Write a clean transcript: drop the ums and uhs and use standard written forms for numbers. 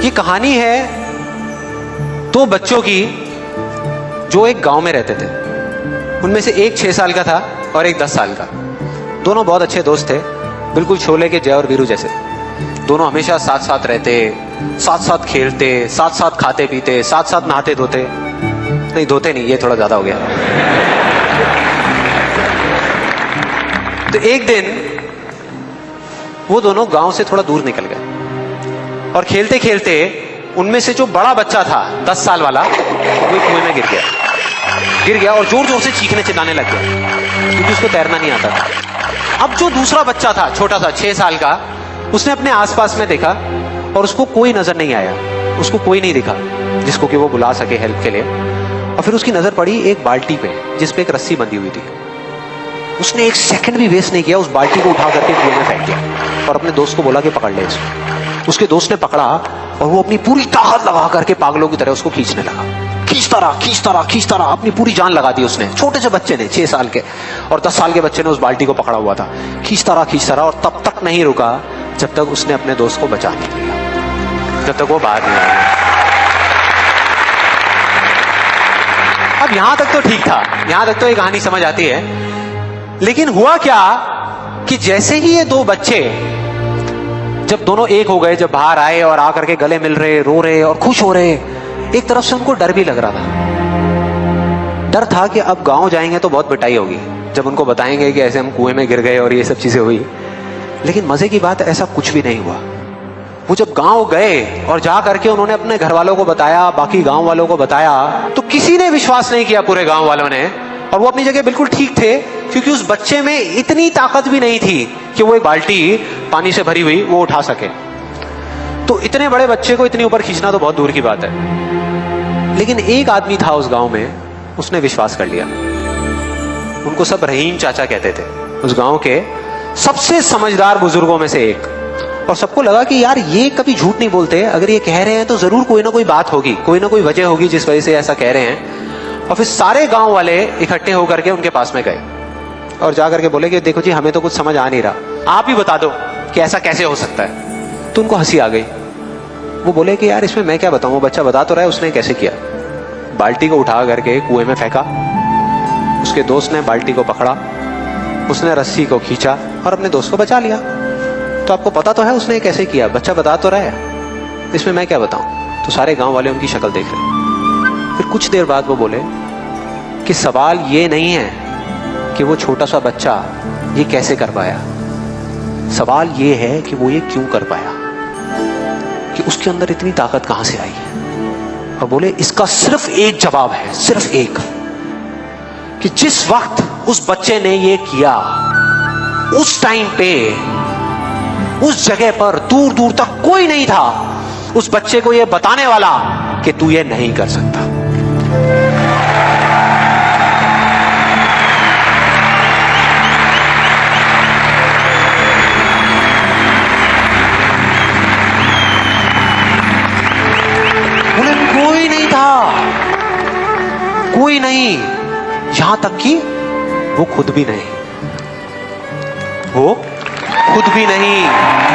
ये कहानी है दो बच्चों की जो एक गांव में रहते थे। उनमें से एक 6 साल का था और एक 10 साल का। दोनों बहुत अच्छे दोस्त थे, बिल्कुल शोले के जय और वीरू जैसे। दोनों हमेशा साथ साथ रहते, साथ साथ खेलते, साथ साथ खाते पीते, साथ साथ नहाते धोते। नहीं धोते नहीं, ये थोड़ा ज्यादा हो गया। तो एक दिन वो दोनों गांव से थोड़ा दूर निकल गए और खेलते खेलते उनमें से जो बड़ा बच्चा था 10 साल वाला, वो कुएं में गिर गया और जोर जोर से चीखने चिल्लाने लग गया क्योंकि उसको तैरना नहीं आता था। अब जो दूसरा बच्चा था छोटा सा 6 साल का, उसने अपने आसपास में देखा और उसको कोई नजर नहीं आया, उसको कोई नहीं दिखा जिसको कि वो बुला सके हेल्प के लिए। और फिर उसकी नजर पड़ी एक बाल्टी पे जिसपे एक रस्सी बंधी हुई थी। उसने एक सेकंड भी वेस्ट नहीं किया, उस बाल्टी को उठा करके कुएं में फेंक दिया और अपने दोस्त को बोला कि पकड़ ले इसको। उसके दोस्त ने पकड़ा और वो अपनी पूरी ताकत लगा करके पागलों की तरह उसको खींचने लगा। खींचता रहा, अपनी पूरी जान लगा दी उसने। छोटे से बच्चे ने, 6 साल के और 10 साल के बच्चे ने उस बाल्टी को पकड़ा हुआ था। खींचता रहा और तब तक नहीं रुका जब तक उसने अपने दोस्त को बचा नहीं लिया, जब तक वो बाहर नहीं आया। अब यहां तक तो ठीक था, यहां तक तो ये कहानी समझ आती है। लेकिन हुआ क्या कि जैसे ही ये दो बच्चे जब दोनों एक हो गए, जब बाहर आए और आकर के गले मिल रहे, रो रहे और खुश हो रहे, एक तरफ से उनको डर भी लग रहा था। डर था कि अब गांव जाएंगे तो बहुत पिटाई होगी जब उनको बताएंगे कि ऐसे हम कुएं में गिर गए और ये सब चीजें हुई। लेकिन मजे की बात, ऐसा कुछ भी नहीं हुआ। वो जब गांव गए और जा करके उन्होंने अपने घर वालों को बताया, बाकी गांव वालों को बताया, तो किसी ने विश्वास नहीं किया, पूरे गांव वालों ने। और वो अपनी जगह बिल्कुल ठीक थे क्योंकि उस बच्चे में इतनी ताकत भी नहीं थी कि वो एक बाल्टी पानी से भरी हुई वो उठा सके। तो इतने बड़े बच्चे को इतनी ऊपर खींचना तो बहुत दूर की बात है। लेकिन एक आदमी था उस गांव में, उसने विश्वास कर लिया। उनको सब रहीम चाचा कहते थे, उस गांव के सबसे समझदार बुजुर्गों में से एक। और सबको लगा कि यार ये कभी झूठ नहीं बोलते, अगर ये कह रहे हैं तो जरूर कोई ना कोई बात होगी, कोई ना कोई वजह होगी जिस वजह से ऐसा कह रहे हैं। और फिर सारे गांव वाले इकट्ठे होकर के उनके पास में गए और जाकर के बोले कि देखो जी, हमें तो कुछ समझ आ नहीं रहा, आप ही बता दो कि ऐसा कैसे हो सकता है। तो उनको हंसी आ गई। वो बोले कि यार इसमें मैं क्या बताऊं, वो बच्चा बता तो रहा है उसने कैसे किया। बाल्टी को उठा करके कुएं में फेंका, उसके दोस्त ने बाल्टी को पकड़ा, उसने रस्सी को खींचा और अपने दोस्त को बचा लिया। तो आपको पता तो है उसने कैसे किया, बच्चा बता तो रहा है, इसमें मैं क्या बताऊं। तो सारे गांव वाले उनकी शक्ल देख रहे। फिर कुछ देर बाद वो बोले कि सवाल ये नहीं है कि वो छोटा सा बच्चा ये कैसे कर पाया, सवाल ये है कि वो ये क्यों कर पाया, कि उसके अंदर इतनी ताकत कहां से आई। और बोले इसका सिर्फ एक जवाब है, सिर्फ एक, कि जिस वक्त उस बच्चे ने ये किया, उस टाइम पे उस जगह पर दूर दूर तक कोई नहीं था उस बच्चे को ये बताने वाला कि तू ये नहीं कर सकता। बोले कोई नहीं था, कोई नहीं, यहां तक कि वो खुद भी नहीं, वो खुद भी नहीं।